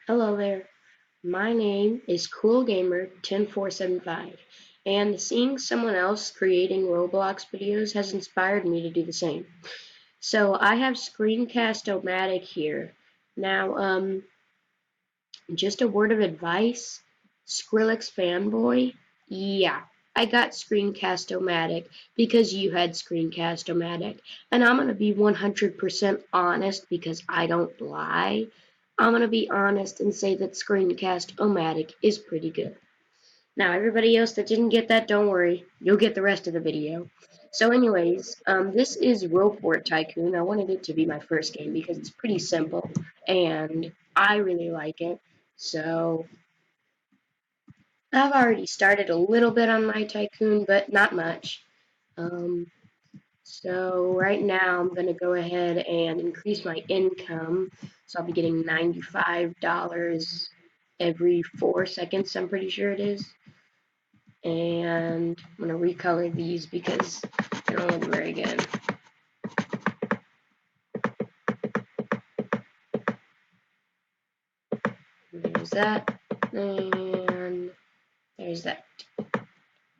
Hello there. My name is CoolGamer10475, and seeing someone else creating Roblox videos has inspired me to do the same. So I have Screencast-O-Matic here. Now, just a word of advice, Skrillex fanboy, yeah, I got Screencast-O-Matic because you had Screencast-O-Matic, and I'm gonna be 100% honest because I don't lie. I'm gonna be honest and say that Screencast-O-Matic is pretty good. Now, everybody else that didn't get that, don't worry. You'll get the rest of the video. So anyways, this is Ropewort Tycoon. I wanted it to be my first game because it's pretty simple, and I really like it. So, I've already started a little bit on my Tycoon, but not much. Um, so right now I'm going to go ahead and increase my income. So I'll be getting $95 every 4 seconds, I'm pretty sure it is. And I'm going to recolor these because they don't look very good. There's that, and there's that.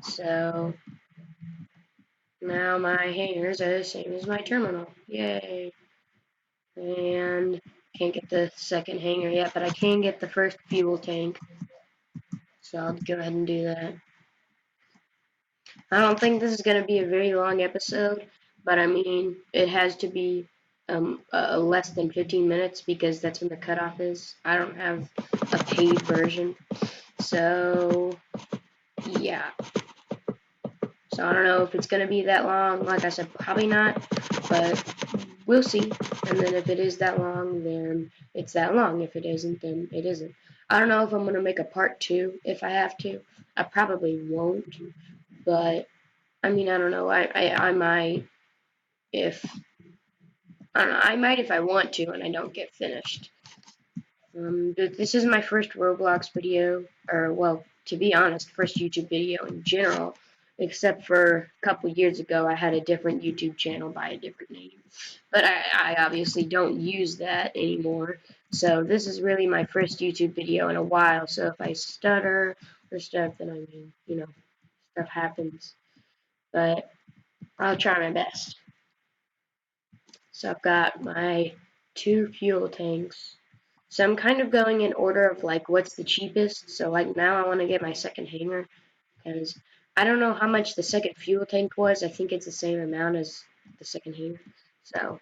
So now my hangers are the same as my terminal. Yay! And can't get the second hanger yet, but I can get the first fuel tank. So I'll go ahead and do that. I don't think this is going to be a very long episode, but I mean, it has to be less than 15 minutes because that's when the cutoff is. I don't have a paid version. So, yeah. So I don't know if it's going to be that long. Like I said, probably not, but we'll see. And then if it is that long, then it's that long. If it isn't, then it isn't. I don't know if I'm going to make a part 2 if I have to. I probably won't, but I mean, I don't know. I might if I don't know. I might if I want to, and I don't get finished. This is my first Roblox video, or well, to be honest, first YouTube video in general. Except for a couple years ago, I had a different YouTube channel by a different name, but I obviously don't use that anymore. So this is really my first YouTube video in a while. So if I stutter or stuff, then I mean, stuff happens. But I'll try my best. So I've got my 2 fuel tanks. So I'm kind of going in order of like what's the cheapest. So like now I want to get my second hanger because I don't know how much the second fuel tank was. I think it's the same amount as the second hanger. So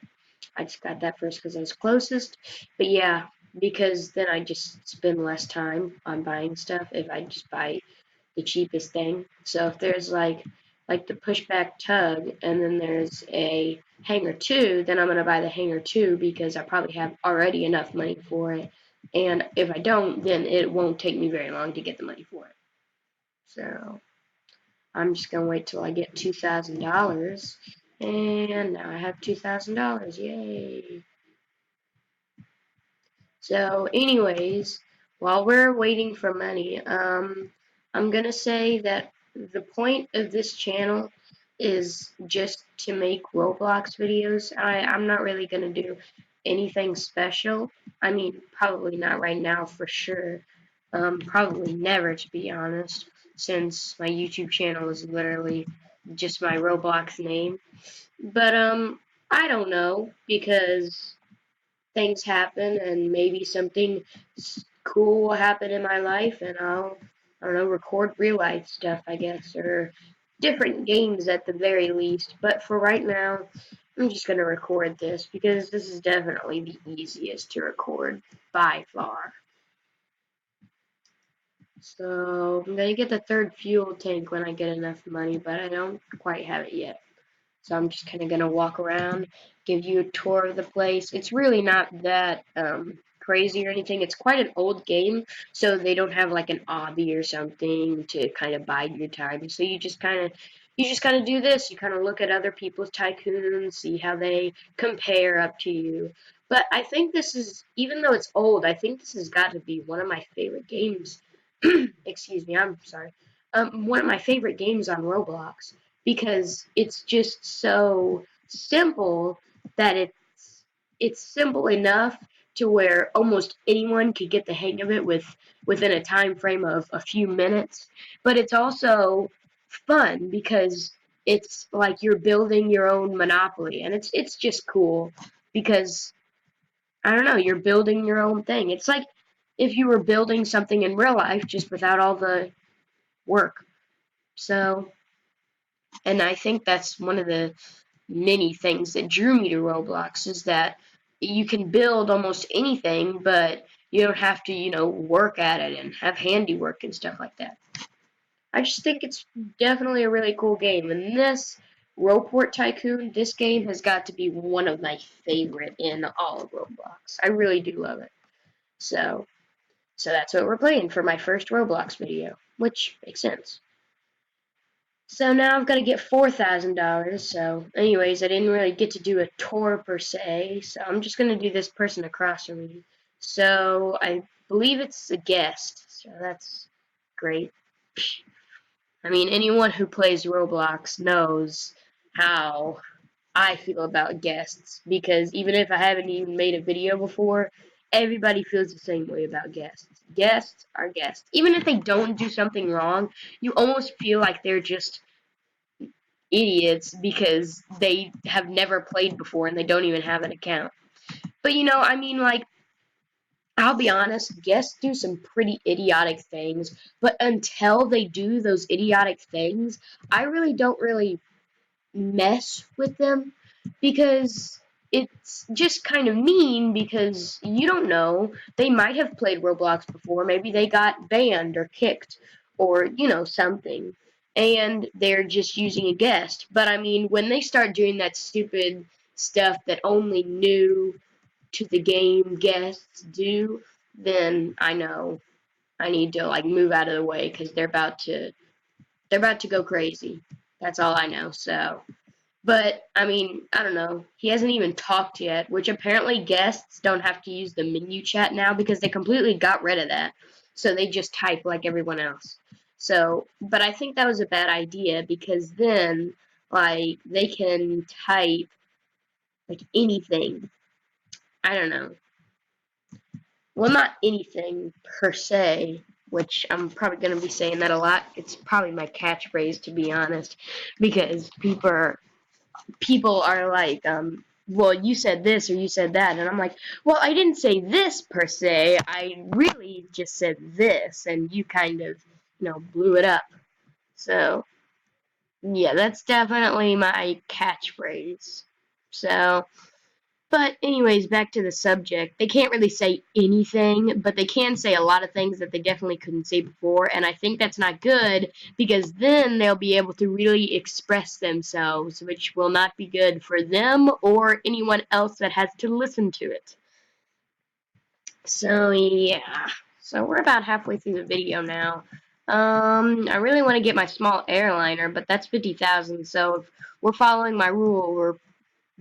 I just got that first because I was closest. But yeah, because then I just spend less time on buying stuff if I just buy the cheapest thing. So if there's like the pushback tug and then there's a hanger 2, then I'm going to buy the hanger 2 because I probably have already enough money for it. And if I don't, then it won't take me very long to get the money for it. So I'm just going to wait till I get $2,000. And now I have $2,000. Yay. So anyways, while we're waiting for money, I'm going to say that the point of this channel is just to make Roblox videos. I'm not really going to do anything special. I mean, probably not right now for sure. Probably never, to be honest, since my YouTube channel is literally just my Roblox name. But, I don't know, because things happen and maybe something cool will happen in my life and I don't know, record real life stuff, I guess, or different games at the very least. But for right now, I'm just going to record this because this is definitely the easiest to record by far. So I'm going to get the third fuel tank when I get enough money, but I don't quite have it yet. So I'm just kind of going to walk around, give you a tour of the place. It's really not that crazy or anything. It's quite an old game, so they don't have like an obby or something to kind of bide your time. So you just kind of do this. You kind of look at other people's tycoons, see how they compare up to you. But I think this is, even though it's old, I think this has got to be one of my favorite games. Excuse me, I'm sorry. One of my favorite games on Roblox because it's just so simple that it's simple enough to where almost anyone could get the hang of it within a time frame of a few minutes. But it's also fun because it's like you're building your own Monopoly, and it's just cool because I don't know, you're building your own thing. It's like if you were building something in real life just without all the work. So, and I think that's one of the many things that drew me to Roblox is that you can build almost anything, but you don't have to, work at it and have handiwork and stuff like that. I just think it's definitely a really cool game. And this Roport Tycoon, this game has got to be one of my favorite in all of Roblox. I really do love it. So that's what we're playing for my first Roblox video, which makes sense. So now I've got to get $4,000. So anyways, I didn't really get to do a tour per se. So I'm just going to do this person across from me. So I believe it's a guest. So that's great. I mean, anyone who plays Roblox knows how I feel about guests. Because even if I haven't even made a video before, everybody feels the same way about guests. Guests are guests. Even if they don't do something wrong, you almost feel like they're just idiots because they have never played before and they don't even have an account. But I mean, like, I'll be honest, guests do some pretty idiotic things, but until they do those idiotic things, I really don't really mess with them because it's just kind of mean because you don't know. They might have played Roblox before. Maybe they got banned or kicked or, something. And they're just using a guest. But I mean, when they start doing that stupid stuff that only new to the game guests do, then I know I need to like move out of the way because they're about to go crazy. That's all I know. So but, I mean, I don't know. He hasn't even talked yet, which apparently guests don't have to use the menu chat now because they completely got rid of that. So they just type like everyone else. So, but I think that was a bad idea because then, like, they can type, like, anything. I don't know. Well, not anything per se, which I'm probably going to be saying that a lot. It's probably my catchphrase, to be honest, because people are like, well, you said this or you said that, and I'm like, well, I didn't say this per se. I really just said this, and you kind of, blew it up. So, yeah, that's definitely my catchphrase. So, but anyways, back to the subject. They can't really say anything, but they can say a lot of things that they definitely couldn't say before, and I think that's not good because then they'll be able to really express themselves, which will not be good for them or anyone else that has to listen to it. So yeah. So we're about halfway through the video now. I really want to get my small airliner, but that's 50,000. So if we're following my rule, we're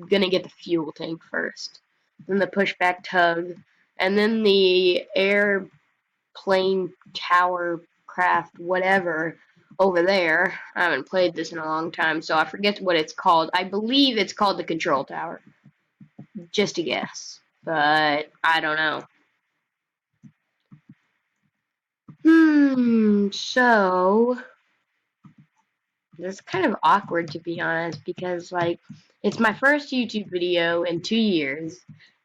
gonna get the fuel tank first, then the pushback tug, and then the airplane tower craft, whatever, over there. I haven't played this in a long time, so I forget what it's called. I believe it's called the control tower. Just a guess, but I don't know. So it's kind of awkward to be honest because like it's my first YouTube video in 2 years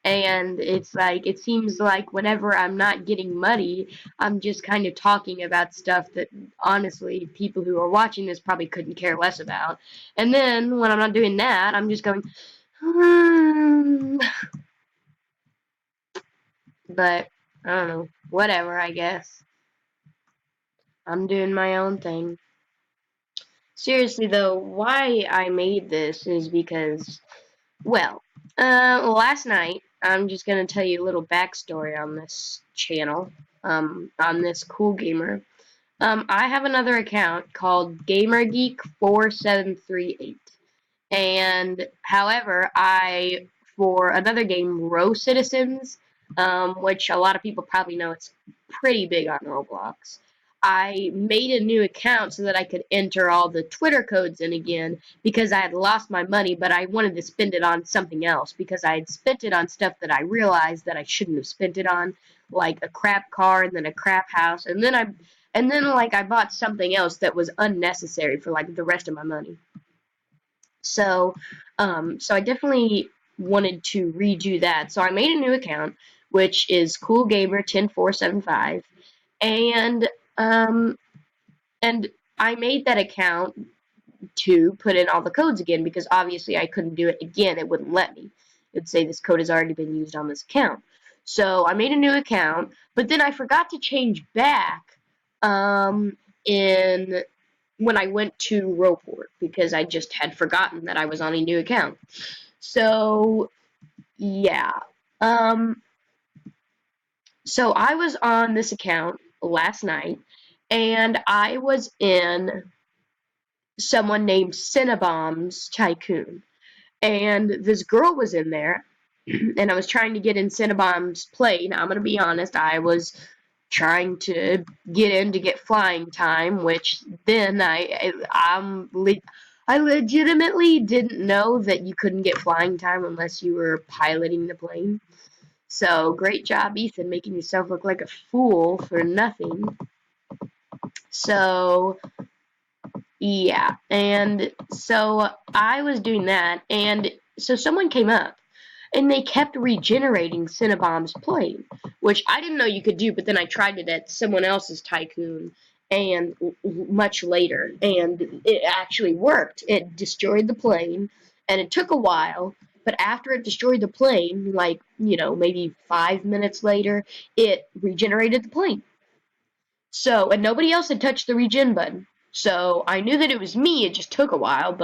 and it's like it seems like whenever I'm not getting muddy I'm just kind of talking about stuff that honestly people who are watching this probably couldn't care less about, and then when I'm not doing that I'm just going but I don't know, whatever, I guess I'm doing my own thing. Seriously though, why I made this is because, well, last night, I'm just gonna tell you a little backstory on this channel, on this Cool Gamer. I have another account called GamerGeek4738, and however, for another game, Row Citizens, which a lot of people probably know it's pretty big on Roblox. I made a new account so that I could enter all the Twitter codes in again because I had lost my money, but I wanted to spend it on something else because I had spent it on stuff that I realized that I shouldn't have spent it on, like a crap car and then a crap house, and then I bought something else that was unnecessary for like the rest of my money. So, so I definitely wanted to redo that. So I made a new account, which is CoolGamer10475, and um, and I made that account to put in all the codes again because obviously I couldn't do it again. It wouldn't let me. It'd say this code has already been used on this account. So I made a new account, but then I forgot to change back in when I went to Roport because I just had forgotten that I was on a new account. So yeah. Um, so I was on this account last night and I was in someone named Cinnabom's Tycoon. And this girl was in there, and I was trying to get in Cinnabom's play. Now, I'm going to be honest, I was trying to get in to get flying time, which then I legitimately didn't know that you couldn't get flying time unless you were piloting the plane. So, great job, Ethan, making yourself look like a fool for nothing. So, yeah, and so I was doing that, and so someone came up, and they kept regenerating Cinnabom's plane, which I didn't know you could do, but then I tried it at someone else's Tycoon, and much later, and it actually worked. It destroyed the plane, and it took a while, but after it destroyed the plane, like, maybe 5 minutes later, it regenerated the plane. So, and nobody else had touched the regen button. So I knew that it was me. It just took a while,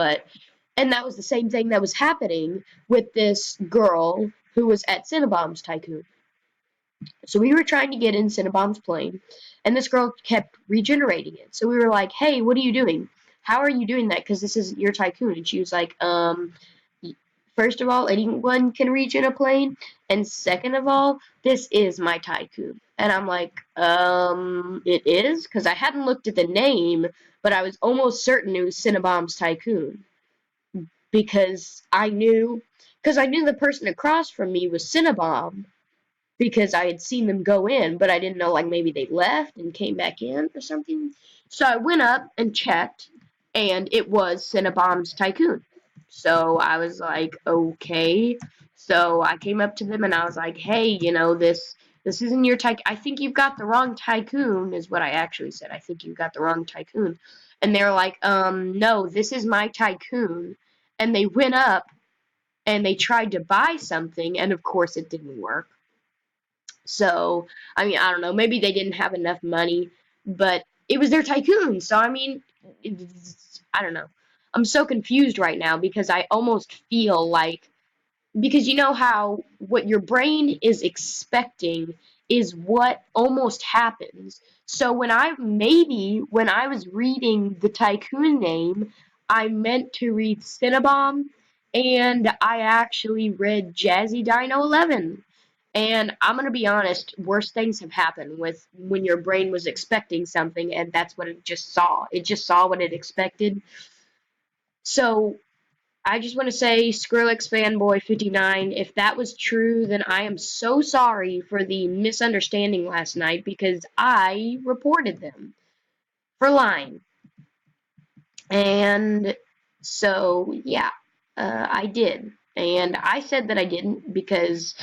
and that was the same thing that was happening with this girl who was at Cinnabom's Tycoon. So we were trying to get in Cinnabom's plane, and this girl kept regenerating it. So we were like, "Hey, what are you doing? How are you doing that? Because this is your Tycoon." And she was like, First of all, anyone can regen a plane, and second of all, this is my Tycoon." And I'm like, it is? Because I hadn't looked at the name, but I was almost certain it was Cinnabom's Tycoon. Because I knew the person across from me was Cinnabom, because I had seen them go in, but I didn't know, like, maybe they left and came back in or something. So I went up and checked, and it was Cinnabom's Tycoon. So I was like, okay. So I came up to them and I was like, hey, this isn't your Tycoon. I think you've got the wrong Tycoon, is what I actually said. I think you've got the wrong Tycoon. And they were like, no, this is my Tycoon. And they went up and they tried to buy something, and of course it didn't work. So, I mean, I don't know. Maybe they didn't have enough money, but it was their Tycoon. So, I mean, I don't know. I'm so confused right now because I almost feel like, because you know how what your brain is expecting is what almost happens. So when I was reading the Tycoon name, I meant to read Cinnabom, and I actually read Jazzy Dino 11. And I'm gonna be honest, worse things have happened with when your brain was expecting something, and that's what it just saw. It just saw what it expected. So I just want to say, Skrillex Fanboy 59, if that was true, then I am so sorry for the misunderstanding last night because I reported them for lying. And so, yeah, I did. And I said that I didn't because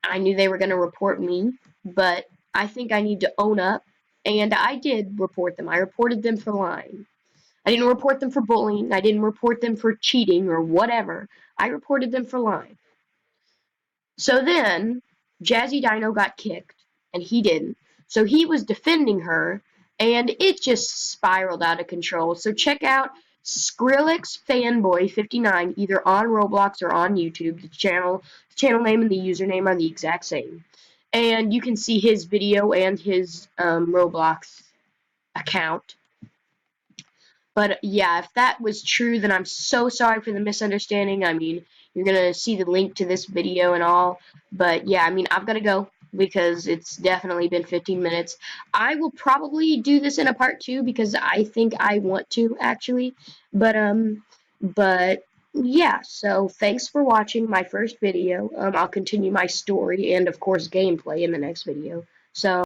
I knew they were going to report me, but I think I need to own up. And I did report them. I reported them for lying. I didn't report them for bullying. I didn't report them for cheating or whatever. I reported them for lying. So then, Jazzy Dino got kicked, and he didn't. So he was defending her, and it just spiraled out of control. So check out Skrillex Fanboy 59 either on Roblox or on YouTube. The channel name and the username are the exact same. And you can see his video and his Roblox account. But yeah, if that was true, then I'm so sorry for the misunderstanding. I mean, you're going to see the link to this video and all. But yeah, I mean, I've got to go. because it's definitely been 15 minutes. I will probably do this in a part 2 because I think I want to actually. But yeah, so thanks for watching my first video. I'll continue my story and of course gameplay in the next video. So